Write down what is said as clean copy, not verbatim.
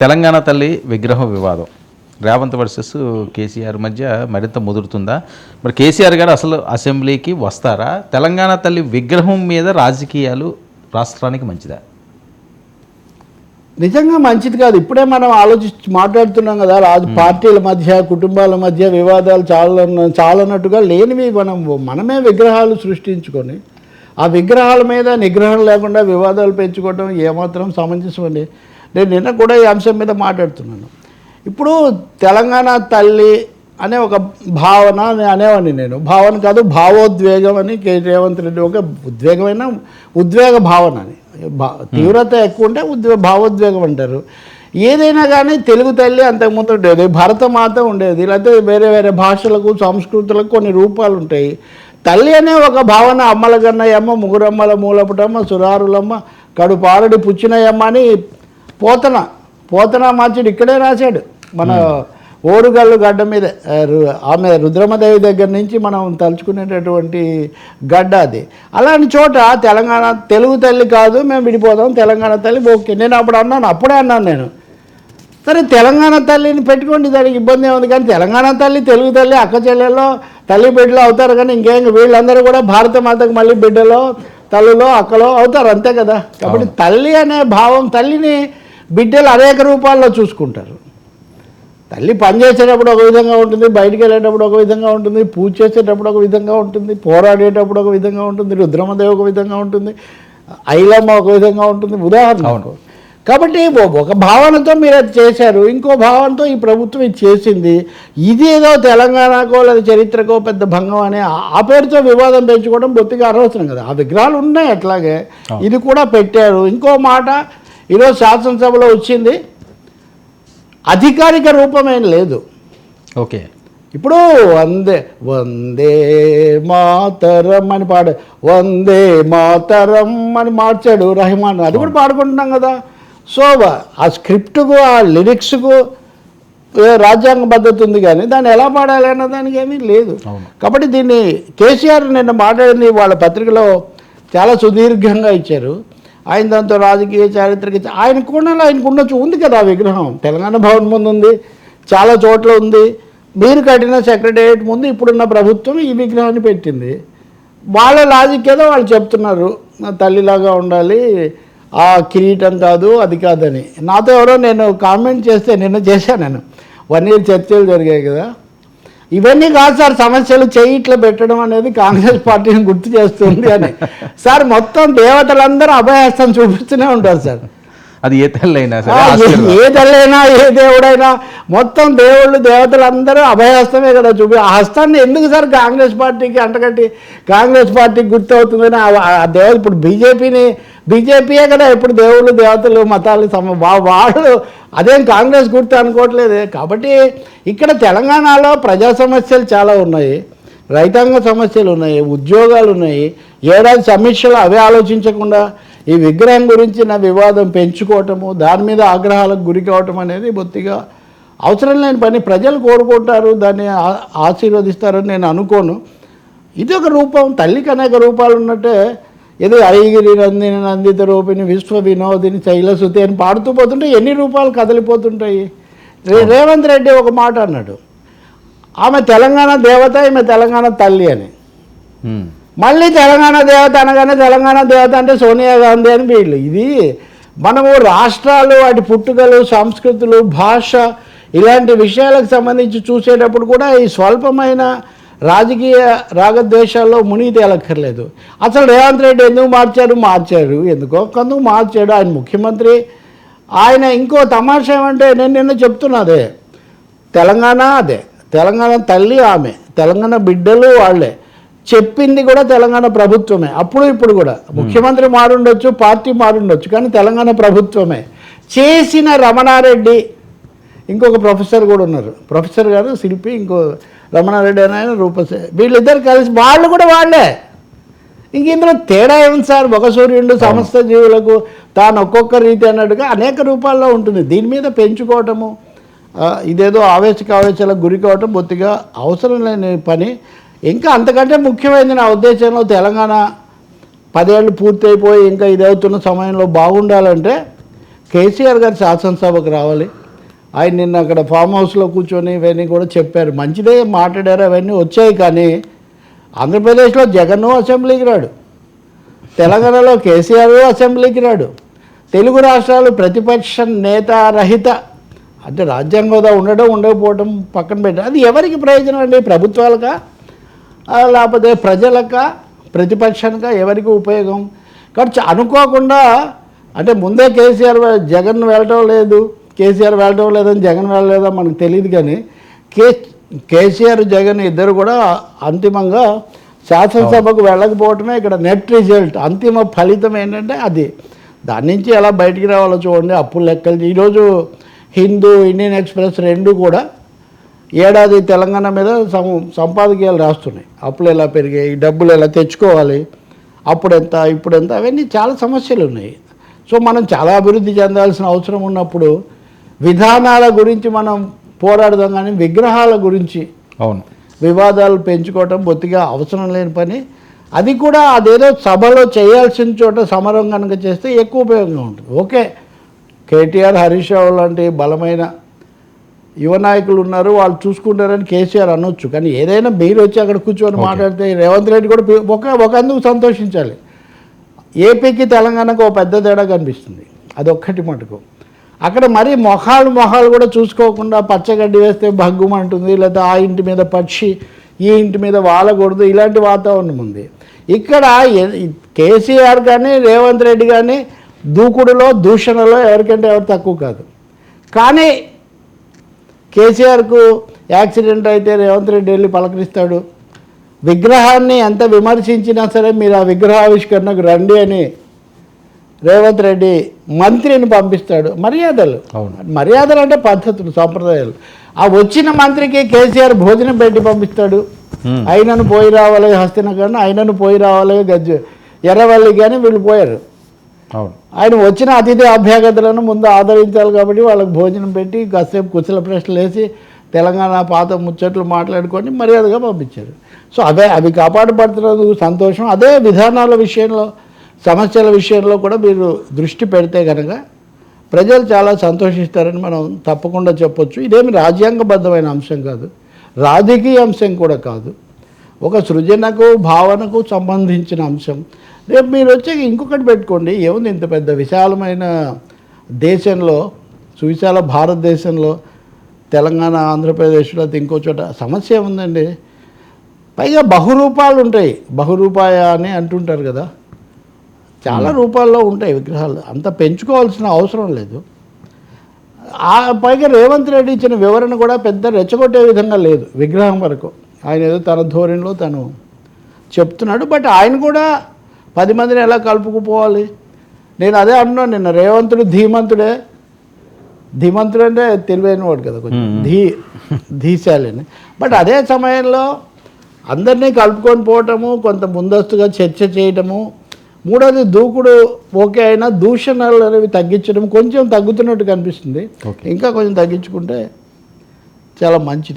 తెలంగాణ తల్లి విగ్రహ వివాదం రేవంత్ వర్సెస్ కేసీఆర్ మధ్య మరింత ముదురుతుందా? మరి కేసీఆర్ గారు అసలు అసెంబ్లీకి వస్తారా? తెలంగాణ తల్లి విగ్రహం మీద రాజకీయాలు రాష్ట్రానికి మంచిదా? నిజంగా మంచిది కాదు. ఇప్పుడే మనం మాట్లాడుతున్నాం కదా, పార్టీల మధ్య కుటుంబాల మధ్య వివాదాలు చాలన్నట్టుగా లేనివి మనమే విగ్రహాలు సృష్టించుకొని ఆ విగ్రహాల మీద నిగ్రహం లేకుండా వివాదాలు పెంచుకోవడం ఏమాత్రం సమంజసం అండి. నేను నిన్న కూడా ఈ అంశం మీద మాట్లాడుతున్నాను. ఇప్పుడు తెలంగాణ తల్లి అనే ఒక భావన అనేవాడిని నేను. భావన కాదు, భావోద్వేగం అని రేవంత్ రెడ్డి ఒక ఉద్వేగ భావన అని. తీవ్రత ఎక్కువ ఉంటే భావోద్వేగం అంటారు. ఏదైనా కానీ తెలుగు తల్లి అంతకుముందు ఉండేది, భరతమాత ఉండేది, లేకపోతే వేరే వేరే భాషలకు సంస్కృతులకు కొన్ని రూపాలు ఉంటాయి. తల్లి అనే ఒక భావన అమ్మల గన్నయ్యమ్మ, ముగురమ్మల మూలపుటమ్మ, సురారులమ్మ, కడుపారడి పుచ్చినయమ్మ అని పోతన మార్చుడు ఇక్కడే రాశాడు. మన ఓరుగల్లు గడ్డ మీద ఆమె రుద్రమదేవి దగ్గర నుంచి మనం తలుచుకునేటటువంటి గడ్డ అది. అలాంటి చోట తెలంగాణ తెలుగు తల్లి కాదు, మేము విడిపోదాం, తెలంగాణ తల్లి ఓకే. నేను అప్పుడే అన్నాను నేను, సరే తెలంగాణ తల్లిని పెట్టుకోండి, దానికి ఇబ్బంది ఏముంది. కానీ తెలంగాణ తల్లి తెలుగు తల్లి అక్క చెల్లెల్లో తల్లి బిడ్డలో అవుతారు. కానీ ఇంకేం వీళ్ళందరూ కూడా భారత మాతకు మళ్ళీ బిడ్డలో తల్లిలో అక్కలో అవుతారు, అంతే కదా. కాబట్టి తల్లి అనే భావం, తల్లిని బిడ్డలు అనేక రూపాల్లో చూసుకుంటారు. తల్లి పనిచేసేటప్పుడు ఒక విధంగా ఉంటుంది, బయటికి వెళ్ళేటప్పుడు ఒక విధంగా ఉంటుంది, పూజ చేసేటప్పుడు ఒక విధంగా ఉంటుంది, పోరాడేటప్పుడు ఒక విధంగా ఉంటుంది, రుద్రమదేవి ఒక విధంగా ఉంటుంది, ఐలమ్మ ఒక విధంగా ఉంటుంది, ఉదాహరణకు. కాబట్టి ఒక భావనతో మీరు అది చేశారు, ఇంకో భావనతో ఈ ప్రభుత్వం ఇది చేసింది. ఇదేదో తెలంగాణకో లేదా చరిత్రకో పెద్ద భంగం అనే ఆ పేరుతో వివాదం పెంచుకోవడం బొత్తిగా అనవసరం కదా. ఆ విగ్రహాలు ఉన్నాయి అట్లాగే, ఇది కూడా పెట్టారు. ఇంకో మాట ఈరోజు శాసనసభలో వచ్చింది, అధికారిక రూపమేం లేదు. ఓకే, ఇప్పుడు వందే మాతరం అని వందే మాతరం అని మార్చాడు రెహమాన్, అది కూడా పాడుకుంటున్నాం కదా. సో ఆ స్క్రిప్ట్కు ఆ లిరిక్స్కు రాజ్యాంగ పద్ధతి ఉంది, కానీ దాన్ని ఎలా పాడాలి అన్న దానికి ఏమీ లేదు. కాబట్టి దీన్ని కేసీఆర్ నిన్న మాట్లాడింది వాళ్ళ పత్రికలో చాలా సుదీర్ఘంగా ఇచ్చారు. ఆయన దాంతో రాజకీయ చారిత్రక ఆయన కోణాలు ఆయనకు ఉండొచ్చు, ఉంది కదా ఆ విగ్రహం. తెలంగాణ భవన్ ముందు ఉంది, చాలా చోట్ల ఉంది. మీరు కట్టిన సెక్రటేరియట్ ముందు ఇప్పుడున్న ప్రభుత్వం ఈ విగ్రహాన్ని పెట్టింది. వాళ్ళ లాజిక్ ఏదో వాళ్ళు చెప్తున్నారు, తల్లిలాగా ఉండాలి, ఆ కిరీటం కాదు, అది కాదని. నాతో ఎవరో నేను కామెంట్ చేస్తే నిన్న చేశాను నేను, 1 year చర్చలు జరిగాయి కదా, ఇవన్నీ కాదు సార్ సమస్యలు, ఇట్లా పెట్టడం అనేది కాంగ్రెస్ పార్టీని గుర్తు చేస్తుంది అని. సార్ మొత్తం దేవతలందరూ అభయహస్తం చూపిస్తూనే ఉంటారు సార్. అది ఏ తల్లైనా ఏ తల్లైనా ఏ దేవుడైనా మొత్తం దేవుళ్ళు దేవతలందరూ అభయహస్తమే కదా ఆ హస్తాన్ని ఎందుకు సార్ కాంగ్రెస్ పార్టీకి అంటగట్టి కాంగ్రెస్ పార్టీకి గుర్తు అవుతుందని ఆ దేవత ఇప్పుడు బీజేపీయే కదా ఎప్పుడు దేవుళ్ళు దేవతలు మతాలు వాళ్ళు అదేం కాంగ్రెస్ గుర్తు అనుకోవట్లేదే. కాబట్టి ఇక్కడ తెలంగాణలో ప్రజా సమస్యలు చాలా ఉన్నాయి, రైతాంగ సమస్యలు ఉన్నాయి, ఉద్యోగాలు ఉన్నాయి. ఏడాది సమీక్షలు అవే ఆలోచించకుండా ఈ విగ్రహం గురించి నా వివాదం పెంచుకోవటము, దాని మీద ఆగ్రహాలకు గురి కావటం అనేది బొత్తిగా అవసరం లేని పని. ప్రజలు కోరుకుంటారు, దాన్ని ఆశీర్వదిస్తారని నేను అనుకోను. ఇది ఒక రూపం, తల్లికి అనేక రూపాలు ఉన్నట్టే. ఏదో ఐగిరి నందిని నందిత రూపిణి విశ్వ వినోదిని శైలసుతి అని పాడుతూ పోతుంటే ఎన్ని రూపాలు కదిలిపోతుంటాయి. రేవంత్ రెడ్డి ఒక మాట అన్నాడు, ఆమె తెలంగాణ దేవత, ఈమె తెలంగాణ తల్లి అని. మళ్ళీ తెలంగాణ దేవత అనగానే తెలంగాణ దేవత అంటే సోనియా గాంధీ అని వీళ్ళు. ఇది మనము రాష్ట్రాలు, వాటి పుట్టుకలు, సంస్కృతులు, భాష ఇలాంటి విషయాలకు సంబంధించి చూసేటప్పుడు కూడా ఈ స్వల్పమైన రాజకీయ రాగద్వేషాల్లో మునిగి తేలక్కర్లేదు. అసలు రేవంత్ రెడ్డి ఎందుకు మార్చారు ఎందుకో కొందుకు మార్చాడు. ఆయన ముఖ్యమంత్రి. ఆయన ఇంకో తమాషా ఏమంటే, నేను నిన్న చెప్తున్నదే, తెలంగాణ అదే, తెలంగాణ తల్లి ఆమె, తెలంగాణ బిడ్డలు వాళ్ళే, చెప్పింది కూడా తెలంగాణ ప్రభుత్వమే. అప్పుడు ఇప్పుడు కూడా ముఖ్యమంత్రి మారుండొచ్చు, పార్టీ మారుండొచ్చు, కానీ తెలంగాణ ప్రభుత్వమే చేసిన. రమణారెడ్డి ఇంకొక ప్రొఫెసర్ కూడా ఉన్నారు, ప్రొఫెసర్ గారు శిల్పి, ఇంకో రమణారెడ్డి అని ఆయన రూపసే, వీళ్ళిద్దరు కలిసి వాళ్ళు కూడా వాళ్ళే. ఇంక ఇందులో తేడా ఏముంది సార్? ఒక సూర్యుడు సమస్త జీవులకు తాను ఒక్కొక్క రీతి అన్నట్టుగా అనేక రూపాల్లో ఉంటుంది. దీని మీద పెంచుకోవటము, ఇదేదో ఆవేశాలకు గురి కావటం బొత్తిగా అవసరం లేని పని. ఇంకా అంతకంటే ముఖ్యమైనది నా ఉద్దేశంలో, తెలంగాణ 10 ఏళ్ళు పూర్తయిపోయి ఇంకా ఇది అవుతున్న సమయంలో బాగుండాలంటే కేసీఆర్ గారు శాసనసభకు రావాలి. ఆయన నిన్న అక్కడ ఫామ్ హౌస్లో కూర్చొని ఇవన్నీ కూడా చెప్పారు, మంచిదే మాట్లాడారు, అవన్నీ వచ్చాయి. కానీ ఆంధ్రప్రదేశ్లో జగన్ అసెంబ్లీకి రాడు, తెలంగాణలో కేసీఆర్ అసెంబ్లీకి రాడు, తెలుగు రాష్ట్రాలు ప్రతిపక్ష నేత రహిత అంటే రాజ్యాంగ హోదా ఉండడం ఉండకపోవడం పక్కన పెట్టారు. అది ఎవరికి ప్రయోజనం అండి? ప్రభుత్వాలకా లేకపోతే ప్రజలకా ప్రతిపక్షానికా ఎవరికి ఉపయోగం? కాబట్టి అనుకోకుండా అంటే ముందే జగన్ వెళ్ళటం లేదు, కేసీఆర్ వెళ్ళటం లేదని జగన్ వెళ్ళలేదా మనకు తెలియదు. కానీ కేసీఆర్ జగన్ ఇద్దరు కూడా అంతిమంగా శాసనసభకు వెళ్ళకపోవటమే ఇక్కడ నెట్ రిజల్ట్. అంతిమ ఫలితం ఏంటంటే అది. దాని నుంచి ఎలా బయటికి రావాలో చూడండి. అప్పుల లెక్కలు ఈరోజు హిందూ, ఇండియన్ ఎక్స్ప్రెస్ రెండు కూడా ఏడాది తెలంగాణ మీద సంపాదకీయాలు రాస్తున్నాయి. అప్పులు ఎలా పెరిగాయి, డబ్బులు ఎలా తెచ్చుకోవాలి, అప్పుడెంత ఇప్పుడెంత, అవన్నీ చాలా సమస్యలు ఉన్నాయి. సో మనం చాలా అభివృద్ధి చెందాల్సిన అవసరం ఉన్నప్పుడు విధానాల గురించి మనం పోరాడదాం, కానీ విగ్రహాల గురించి అవును వివాదాలు పెంచుకోవటం బొత్తిగా అవసరం లేని పని. అది కూడా అదేదో సభలో చేయాల్సిన చోట సమరం కనుక చేస్తే ఎక్కువ ఉపయోగంగా ఉంటుంది. ఓకే, కేటీఆర్, హరీష్ రావు లాంటి బలమైన యువ నాయకులు ఉన్నారు, వాళ్ళు చూసుకుంటారని కేసీఆర్ అనొచ్చు. కానీ ఏదైనా మీరు వచ్చి అక్కడ కూర్చొని మాట్లాడితే రేవంత్ రెడ్డి కూడా ఒకందుకు సంతోషించాలి. ఏపీకి తెలంగాణకు ఒక పెద్ద తేడా కనిపిస్తుంది, అదొక్కటి మటుకు. అక్కడ మరీ మొహాలు కూడా చూసుకోకుండా పచ్చగడ్డి వేస్తే భగ్గుమంటుంది, లేదా ఆ ఇంటి మీద పక్షి ఈ ఇంటి మీద వాలకూడదు, ఇలాంటి వాతావరణం ఉంది. ఇక్కడ కేసీఆర్ కానీ రేవంత్ రెడ్డి కానీ దూకుడులో దూషణలో ఎవరికంటే ఎవరు తక్కువ కాదు. కానీ కేసీఆర్కు యాక్సిడెంట్ అయితే రేవంత్ రెడ్డి వెళ్ళి పలకరిస్తాడు. విగ్రహాన్ని ఎంత విమర్శించినా సరే మీరు ఆ విగ్రహావిష్కరణకు రండి అని రేవంత్ రెడ్డి మంత్రిని పంపిస్తాడు. మర్యాదలు అంటే పద్ధతులు, సంప్రదాయాలు. ఆ వచ్చిన మంత్రికి కేసీఆర్ భోజనం పెట్టి పంపిస్తాడు. అయినను పోయి రావాలి హస్తినగర్, అయినను పోయి రావాలి ఎర్రవల్లి, కానీ వీళ్ళు పోయారు. ఆయన వచ్చిన అతిథి అభ్యాగతులను ముందు ఆదరించాలి కాబట్టి వాళ్ళకి భోజనం పెట్టి కాసేపు కుశల ప్రశ్నలు వేసి తెలంగాణ పాత ముచ్చట్లు మాట్లాడుకొని మర్యాదగా పంపించారు. సో అవి కాపాడబడుతున్నందుకు సంతోషం. అదే విధానాల విషయంలో, సమస్యల విషయంలో కూడా మీరు దృష్టి పెడితే కనుక ప్రజలు చాలా సంతోషిస్తారని మనం తప్పకుండా చెప్పొచ్చు. ఇదేమి రాజ్యాంగబద్ధమైన అంశం కాదు, రాజకీయ అంశం కూడా కాదు, ఒక సృజనకు భావనకు సంబంధించిన అంశం. రేపు మీరు వచ్చి ఇంకొకటి పెట్టుకోండి, ఏముంది ఇంత పెద్ద విశాలమైన దేశంలో, సువిశాల భారతదేశంలో తెలంగాణ, ఆంధ్రప్రదేశ్లో ఇంకో చోట సమస్య ఏముందండి? పైగా బహురూపాలు ఉంటాయి, బహురూపాయ అని అంటుంటారు కదా, చాలా రూపాల్లో ఉంటాయి విగ్రహాలు, అంత పెంచుకోవాల్సిన అవసరం లేదు. పైగా రేవంత్ రెడ్డి ఇచ్చిన వివరణ కూడా పెద్ద రెచ్చగొట్టే విధంగా లేదు విగ్రహం వరకు. ఆయన ఏదో తన ధోరణిలో తను చెప్తున్నాడు. బట్ ఆయన కూడా 10 మందిని ఎలా కలుపుకుపోవాలి? నేను అదే అంటున్నాను, నిన్న రేవంతుడు ధీమంతుడు అంటే తెలివైన వాడు కదా, కొంచెం ధీశాలని. బట్ అదే సమయంలో అందరినీ కలుపుకొని పోవటము, కొంత ముందస్తుగా చర్చ చేయటము, మూడోది దూకుడు ఓకే అయినా దూషణలు అనేవి తగ్గించడం కొంచెం తగ్గుతున్నట్టు కనిపిస్తుంది. ఇంకా కొంచెం తగ్గించుకుంటే చాలా మంచిది.